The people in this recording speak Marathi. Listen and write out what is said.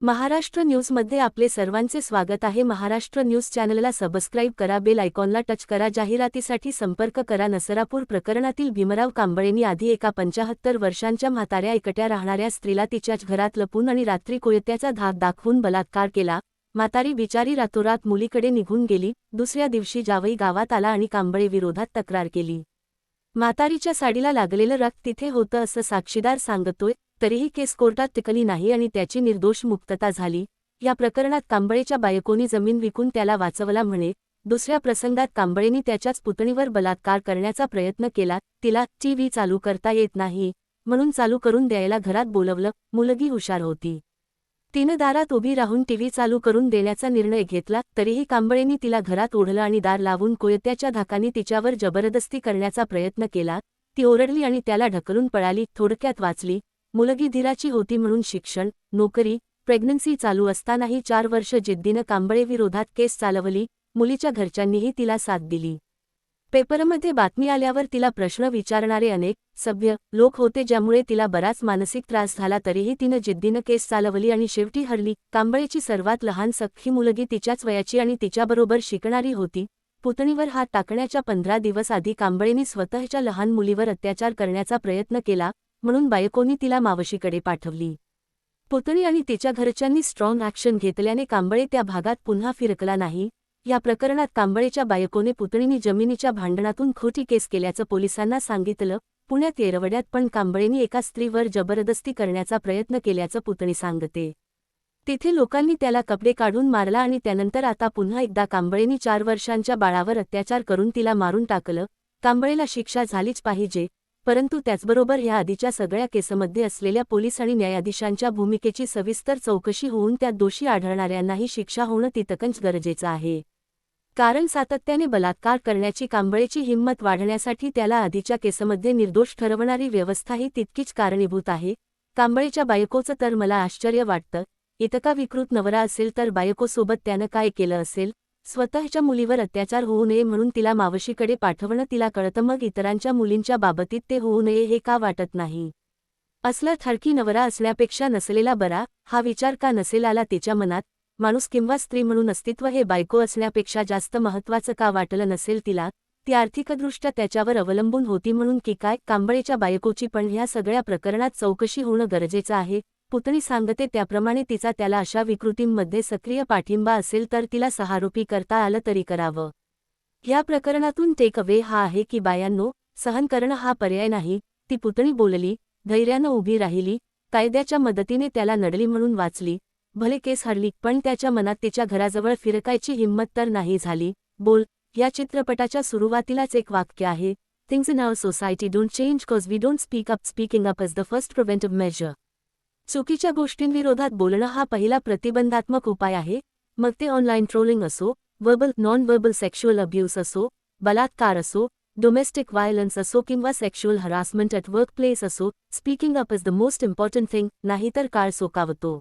महाराष्ट्र न्यूजमध्ये आपले सर्वांचे स्वागत आहे। महाराष्ट्र न्यूज चॅनलला सबस्क्राईब करा, बेल आयकॉनला टच करा। जाहिरातीसाठी संपर्क करा। नसरापूर प्रकरणातील भीमराव कांबळेंनी आधी एका 75 वर्षांच्या म्हाताऱ्या एकट्या राहणाऱ्या स्त्रीला तिच्याच घरात लपून आणि रात्री कोयत्याचा धाक दाखवून बलात्कार केला। म्हातारी बिचारी रातोरात मुलीकडे निघून गेली। दुसऱ्या दिवशी जावई गावात आला आणि कांबळे विरोधात तक्रार केली। म्हातारीच्या साडीला लागलेलं रक्त तिथे होतं असं साक्षीदार सांगतोय। तरीही केस कोर्टात टिकली नाही आणि त्याची निर्दोष मुक्तता झाली। या प्रकरणात कांबळेच्या बायकोनी जमीन विकून त्याला वाचवला म्हणे। दुसऱ्या प्रसंगात कांबळेंनी त्याच्याच पुतणीवर बलात्कार करण्याचा प्रयत्न केला। तिला टीव्ही चालू करता येत नाही म्हणून चालू करून द्यायला घरात बोलवलं। मुलगी हुशार होती, तिनं दारात उभी राहून टीव्ही चालू करून देण्याचा निर्णय घेतला। तरीही कांबळेंनी तिला घरात ओढलं आणि दार लावून कोयत्याच्या धाकाने तिच्यावर जबरदस्ती करण्याचा प्रयत्न केला। ती ओरडली आणि त्याला ढकलून पळाली। थोडक्यात वाचली। मुलगी धीराची होती म्हणून शिक्षण, नोकरी, प्रेग्नन्सी चालू असतानाही 4 वर्ष जिद्दीनं कांबळे विरोधात केस चालवली। मुलीच्या घरच्यांनीही तिला साथ दिली। पेपरमध्ये बातमी आल्यावर तिला प्रश्न विचारणारे अनेक सभ्य लोक होते, ज्यामुळे तिला बराच मानसिक त्रास झाला। तरीही तिनं जिद्दीनं केस चालवली आणि शेवटी हरली। कांबळेची सर्वात लहान सख्खी मुलगी तिच्याच वयाची आणि तिच्याबरोबर शिकणारी होती। पुतणीवर हात टाकण्याच्या 15 दिवस आधी कांबळेंनी स्वतःच्या लहान मुलीवर अत्याचार करण्याचा प्रयत्न केला, म्हणून बायकोनी तिला मावशीकडे पाठवली। पुतणी आणि तिच्या घरच्यांनी स्ट्रॉंग ॲक्शन घेतल्याने कांबळे त्या भागात पुन्हा फिरकला नाही। या प्रकरणात कांबळेच्या बायकोने पुतणीनी जमिनीच्या भांडणातून खोटी केस केल्याचं पोलिसांना सांगितलं। पुण्यात येरवड्यात पण कांबळेंनी एका स्त्रीवर जबरदस्ती करण्याचा प्रयत्न केल्याचं पुतणी सांगते। तिथे लोकांनी त्याला कपडे काढून मारला आणि त्यानंतर आता पुन्हा एकदा कांबळेंनी 4 वर्षांच्या बाळावर अत्याचार करून तिला मारून टाकलं। कांबळेला शिक्षा झालीच पाहिजे, परंतु त्याचबरोबर ह्या आधीच्या सगळ्या केसमध्ये असलेल्या पोलीस आणि न्यायाधीशांच्या भूमिकेची सविस्तर चौकशी होऊन त्यात दोषी आढळणाऱ्यांनाही शिक्षा होणं तितकंच गरजेचं आहे। कारण सातत्याने बलात्कार करण्याची कांबळेची हिंमत वाढण्यासाठी त्याला आधीच्या केसमध्ये निर्दोष ठरवणारी व्यवस्थाही तितकीच कारणीभूत आहे। कांबळेच्या बायकोचं तर मला आश्चर्य वाटतं। इतका विकृत नवरा असेल तर बायकोसोबत त्यानं काय केलं असेल? स्वतःच्या मुलीवर अत्याचार होऊ नये म्हणून तिला मावशीकडे पाठवणं तिला कळतं, मग इतरांच्या मुलींच्या बाबतीत ते होऊ नये हे का वाटत नाही? असला ठरकी नवरा असण्यापेक्षा नसलेला बरा, हा विचार का नसेल आला तिच्या मनात? माणूस किंवा स्त्री म्हणून अस्तित्व हे बायको असण्यापेक्षा जास्त महत्त्वाचं का वाटलं नसेल तिला? ती आर्थिकदृष्ट्या त्याच्यावर अवलंबून होती म्हणून की काय? कांबळेच्या बायकोची पण ह्या सगळ्या प्रकरणात चौकशी होणं गरजेचं आहे। पुतणी सांगते त्याप्रमाणे तिचा त्याला अशा विकृतींमध्ये सक्रिय पाठिंबा असेल तर तिला सहारोपी करता आलं तरी करावं। ह्या प्रकरणातून टेक अवे हा आहे की बायांनो, सहन करणं हा पर्याय नाही। ती पुतणी बोलली, धैर्यानं उभी राहिली, कायद्याच्या मदतीने त्याला नडली म्हणून वाचली। भले केस हरली, पण त्याच्या मनात तिच्या घराजवळ फिरकायची हिंमत तर नाही झाली। बोल या चित्रपटाच्या सुरुवातीलाच एक वाक्य आहे, things in our society don't change cause we don't speak up. Speaking up is the first preventive measure. चुकीच्या गोष्टींविरोधात बोलणं हा पहिला प्रतिबंधात्मक उपाय आहे। मग ते ऑनलाईन ट्रोलिंग असो, verbal non verbal sexual abuse असो, बलात्कार असो, डोमेस्टिक व्हायलन्स असो किंवा सेक्शुअल हरासमेंट ॲट वर्कप्लेस असो, speaking up is the most important thing, नाहीतर काळ सोकावतो।